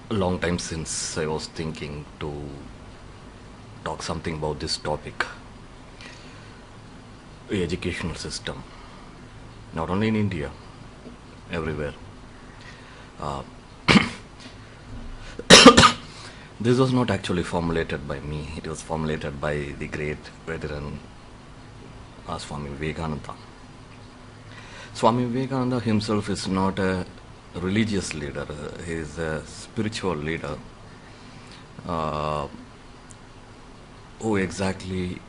A long time since I was thinking to talk something about this topic, the educational system, not only in India, everywhere. Uh, this was not actually formulated by me, it was formulated by the great veteran Swami Vivekananda. Swami Vivekananda himself is not a religious leader, he is a spiritual leader who exactly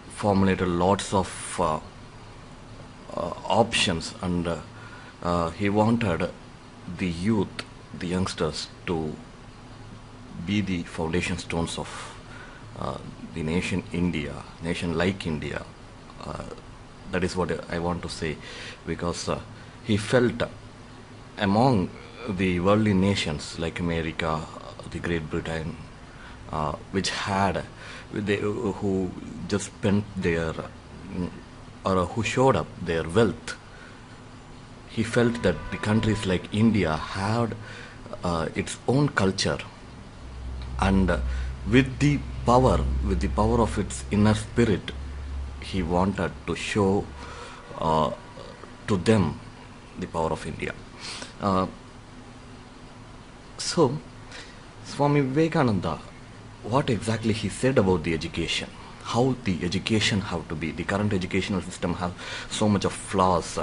formulated lots of options, and he wanted the youth, the youngsters, to be the foundation stones of the nation India, nation like India. Uh, that is what I want to say, because he felt among the worldly nations like America, the Great Britain, which had who just spent their or who showed up their wealth, he felt that the countries like India had its own culture, and with the power of its inner spirit, he wanted to show uh, to them the power of India. Uh, so, Swami Vivekananda, what exactly he said about the education, how the education have to be, the current educational system have so much of flaws.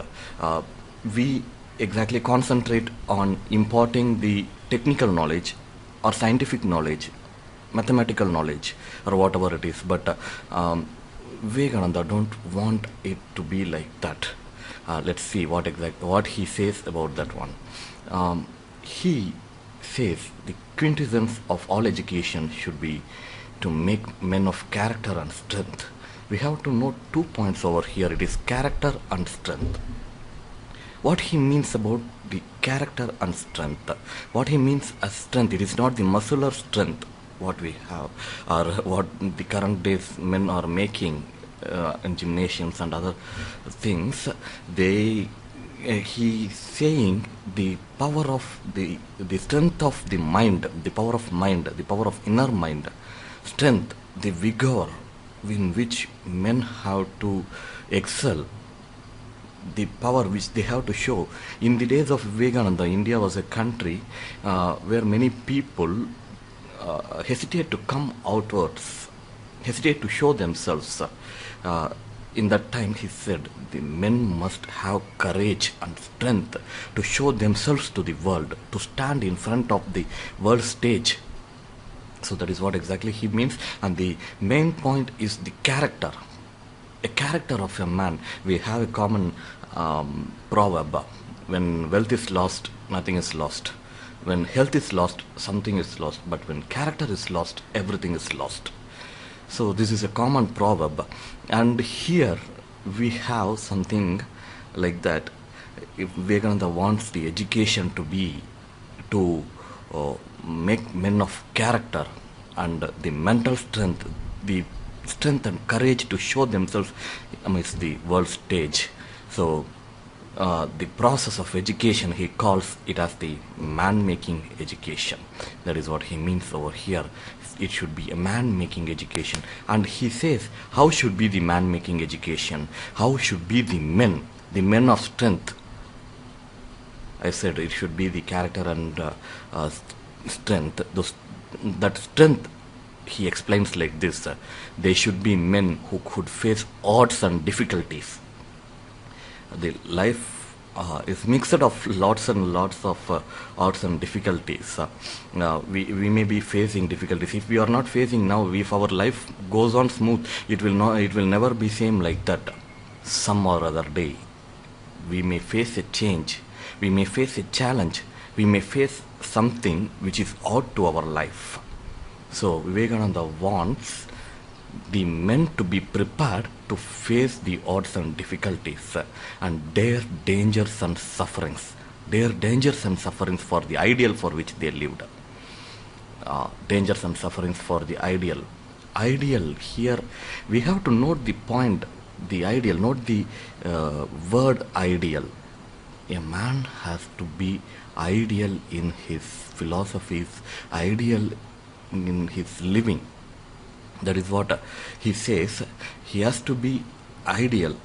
We exactly concentrate on imparting the technical knowledge or scientific knowledge, mathematical knowledge, or whatever it is, but Vivekananda don't want it to be like that. Let's see what he says about that one. He says the quintessence of all education should be to make men of character and strength. We have to note 2 points over here. It is character and strength. What he means about the character and strength, what he means as strength, it is not the muscular strength what we have, or what the current days men are making in gymnasiums and other things. He saying the power of the strength of the mind, the power of mind, the power of inner mind, strength, the vigor in which men have to excel, the power which they have to show. In the days of Vivekananda, India was a country where many people hesitate to come outwards, hesitate to show themselves. In that time, he said, the men must have courage and strength to show themselves to the world, to stand in front of the world stage. So that is what exactly he means. And the main point is the character. A character of a man. We have a common proverb: when wealth is lost, nothing is lost. When health is lost, something is lost. But when character is lost, everything is lost. So this is a common proverb. And here we have something like that. If Vivekananda wants the education to be to make men of character and the mental strength, the strength and courage to show themselves amidst the world stage. So the process of education, he calls it as the man-making education. That is what he means over here. It should be a man-making education. And he says, how should be the man-making education? How should be the men of strength? I said it should be the character and strength. That strength, he explains like this: they should be men who could face odds and difficulties. The life is mixed of lots and lots of odds and difficulties. We may be facing difficulties. If we are not facing now, if our life goes on smooth, it will never be same like that. Some or other day, we may face a change, we may face a challenge, we may face something which is odd to our life. So Vivekananda wants the men to be prepared to face the odds and difficulties and their dangers and sufferings, for the ideal for which they lived. Dangers and sufferings for the ideal. Ideal here, we have to note the point, the ideal, not the word ideal. A man has to be ideal in his philosophies, ideal in his living. That is what he says. He has to be ideal.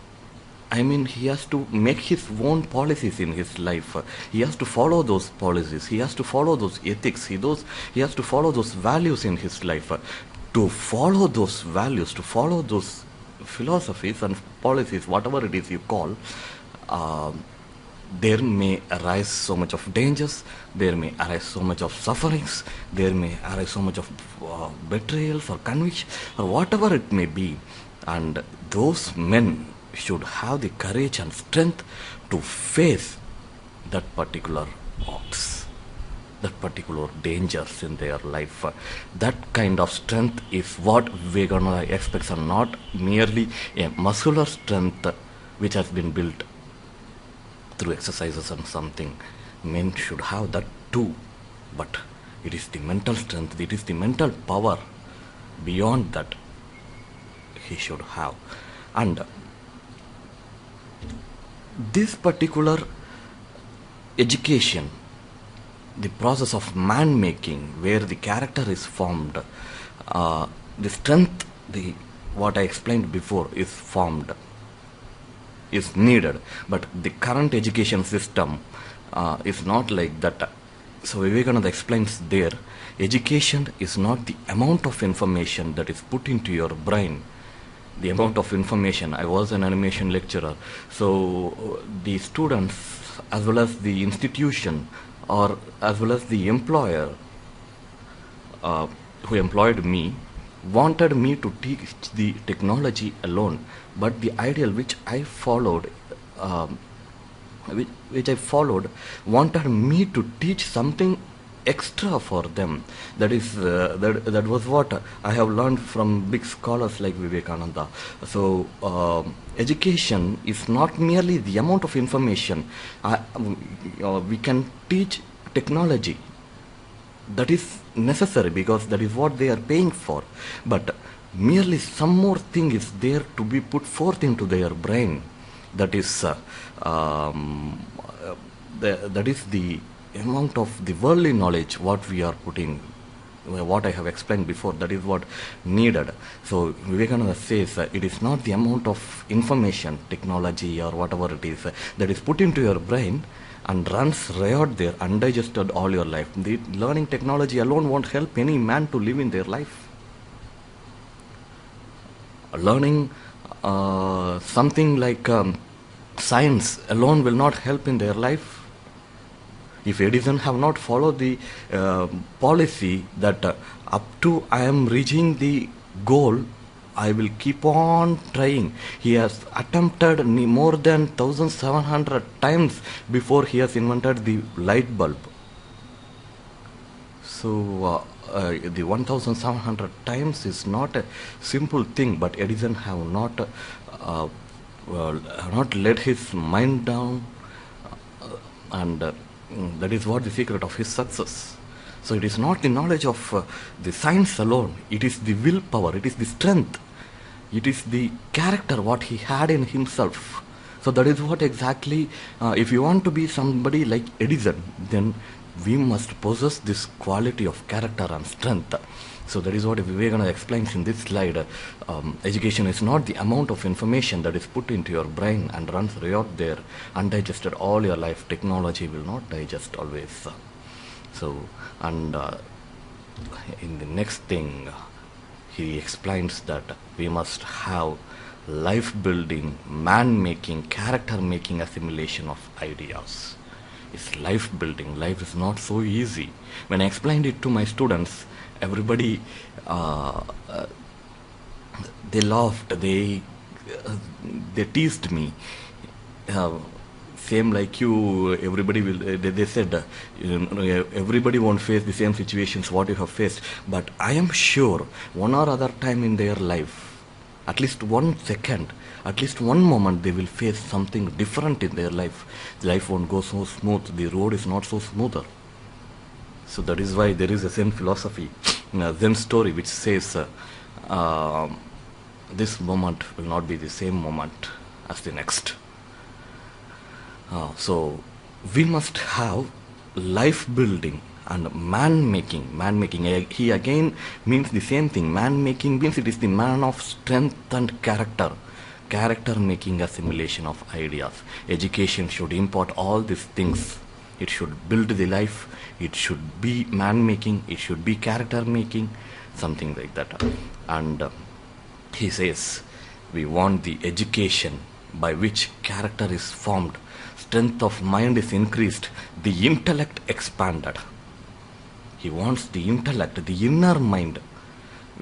I mean, he has to make his own policies in his life. He has to follow those policies. He has to follow those ethics. He has to follow those values in his life. To follow those values, to follow those philosophies and policies, whatever it is you call, uh, there may arise so much of dangers, there may arise so much of sufferings, there may arise so much of betrayals or conviction or whatever it may be. And those men should have the courage and strength to face that particular odds, that particular dangers in their life. That kind of strength is what Vivekananda expects, and not merely a muscular strength which has been built through exercises and something. Men should have that too, but it is the mental strength, it is the mental power beyond that he should have. And this particular education, the process of man making, where the character is formed, the strength, the what I explained before, is formed, is needed. But the current education system is not like that. So Vivekananda explains there, education is not the amount of information that is put into your brain, the amount of information. I was an animation lecturer, so the students as well as the institution or as well as the employer who employed me wanted me to teach the technology alone, but the ideal which I followed, wanted me to teach something extra for them. That is that was what I have learned from big scholars like Vivekananda. So education is not merely the amount of information. We can teach technology, that is necessary because that is what they are paying for, but merely some more thing is there to be put forth into their brain. That is that is the amount of the worldly knowledge what we are putting, what I have explained before, that is what needed. So Vivekananda says it is not the amount of information, technology or whatever it is that is put into your brain and runs riot there, undigested all your life. The learning technology alone won't help any man to live in their life. Learning something like science alone will not help in their life. If Edison have not followed the policy that up to I am reaching the goal, I will keep on trying. He has attempted more than 1700 times before he has invented the light bulb. So the 1700 times is not a simple thing, but Edison have not let his mind down, and that is what the secret of his success. So it is not the knowledge of the science alone, it is the willpower, it is the strength, it is the character what he had in himself. So that is what exactly, if you want to be somebody like Edison, then we must possess this quality of character and strength. So that is what Vivekananda explains in this slide. Education is not the amount of information that is put into your brain and runs riot there, undigested all your life. Technology will not digest always. So, and in the next thing, he explains that we must have life-building, man-making, character-making assimilation of ideas. It's life-building. Life is not so easy. When I explained it to my students, everybody they laughed, they teased me. Same like you, everybody will. They said everybody won't face the same situations what you have faced, but I am sure one or other time in their life, at least 1 second, at least one moment, they will face something different in their life. Life won't go so smooth. The road is not so smoother. So that is why there is a Zen philosophy, Zen story, which says this moment will not be the same moment as the next. So we must have life building and man making. Man making, he again means the same thing. Man making means it is the man of strength and character. Character making assimilation of ideas. Education should impart all these things. It should build the life. It should be man making. It should be character making. Something like that. And he says, we want the education by which character is formed, strength of mind is increased, the intellect expanded. He wants the intellect, the inner mind.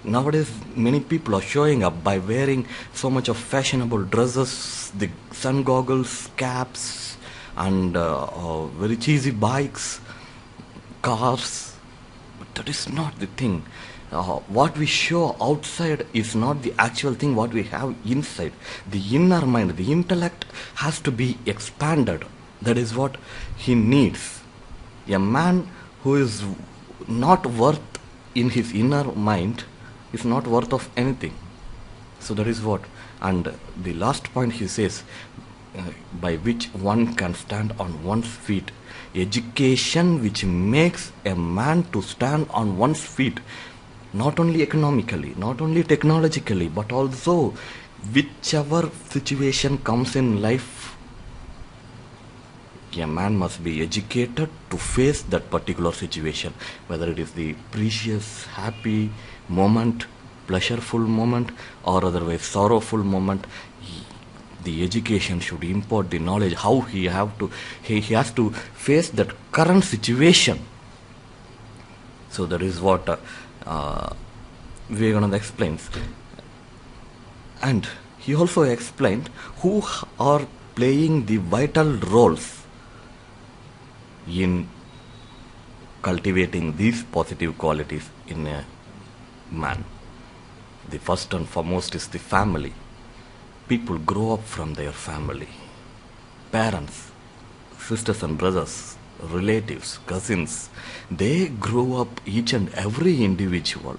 Nowadays, many people are showing up by wearing so much of fashionable dresses, the sun goggles, caps, and very cheesy bikes, cars. But that is not the thing. What we show outside is not the actual thing what we have inside. The inner mind, the intellect has to be expanded. That is what he needs. A man who is not worth in his inner mind is not worth of anything. So that is what. And the last point he says, by which one can stand on one's feet. Education which makes a man to stand on one's feet, not only economically, not only technologically, but also whichever situation comes in life, a man must be educated to face that particular situation, whether it is the precious, happy moment, pleasureful moment, or otherwise sorrowful moment. The education should impart the knowledge how he has to face that current situation. So that is what Vivekananda explains. And he also explained who are playing the vital roles in cultivating these positive qualities in a man. The first and foremost is the family. People grow up from their family. Parents, sisters and brothers, relatives, cousins, they grow up, each and every individual.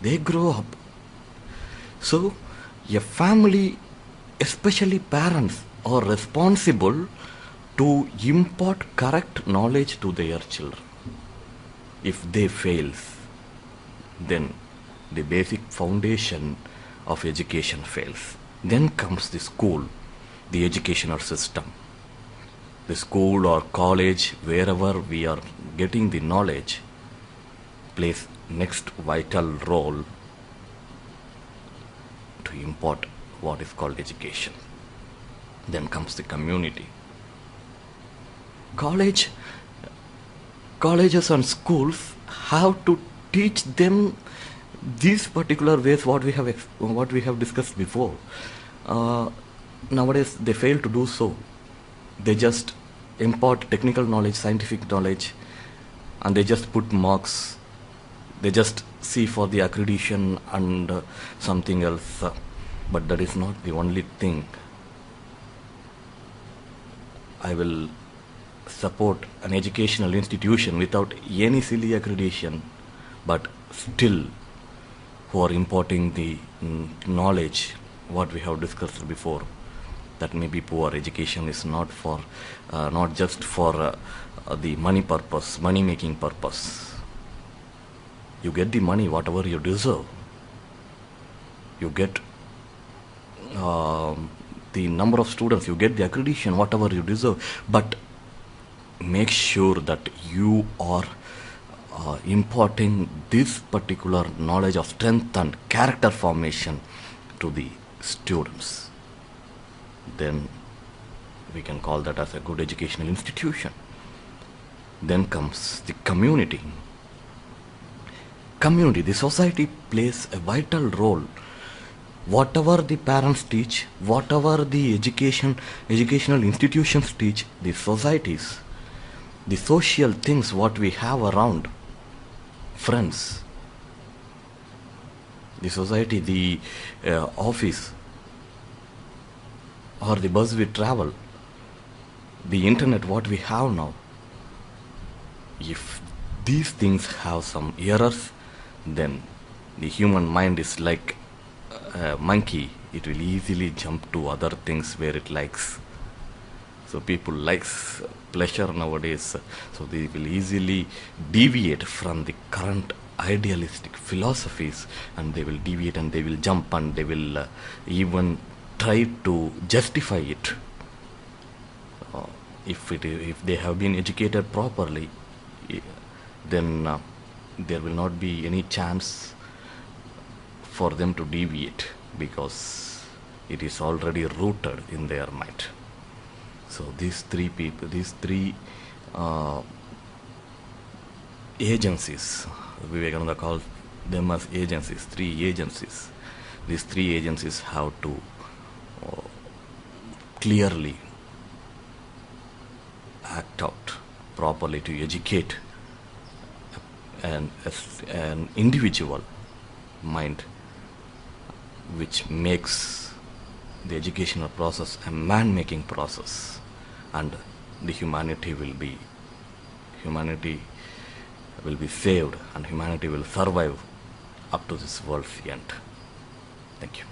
They grow up. So, a family, especially parents, are responsible to impart correct knowledge to their children. If they fail, then the basic foundation of education fails. Then comes the school, the educational system. The school or college, wherever we are getting the knowledge, plays next vital role to impart what is called education. Then comes the community. Colleges and schools have to teach them these particular ways what we have discussed before. Nowadays they fail to do so. They just impart technical knowledge, scientific knowledge, and they just put marks. They just see for the accreditation and something else. But that is not the only thing. I will support an educational institution without any silly accreditation, but still who are imparting the knowledge what we have discussed before. That may be poor. Education is not just for the money purpose, money making purpose. You get the money whatever you deserve. You get the number of students, you get the accreditation whatever you deserve, but make sure that you are imparting this particular knowledge of strength and character formation to the students. Then we can call that as a good educational institution. Then comes the community. Community, the society plays a vital role. Whatever the parents teach, whatever the educational institutions teach, the societies, the social things what we have around, friends, the society, the office, or the bus we travel, the internet what we have now, if these things have some errors, then the human mind is like a monkey. It will easily jump to other things where it likes. So people likes pleasure nowadays, so they will easily deviate from the current idealistic philosophies, and they will deviate and they will jump and they will even try to justify it. If they have been educated properly, then there will not be any chance for them to deviate, because it is already rooted in their mind. So these three agencies, Vivekananda calls them as agencies, three agencies. These three agencies have to clearly act out properly to educate an individual mind, which makes the educational process a man-making process, and the humanity will be saved, and humanity will survive up to this world's end. Thank you.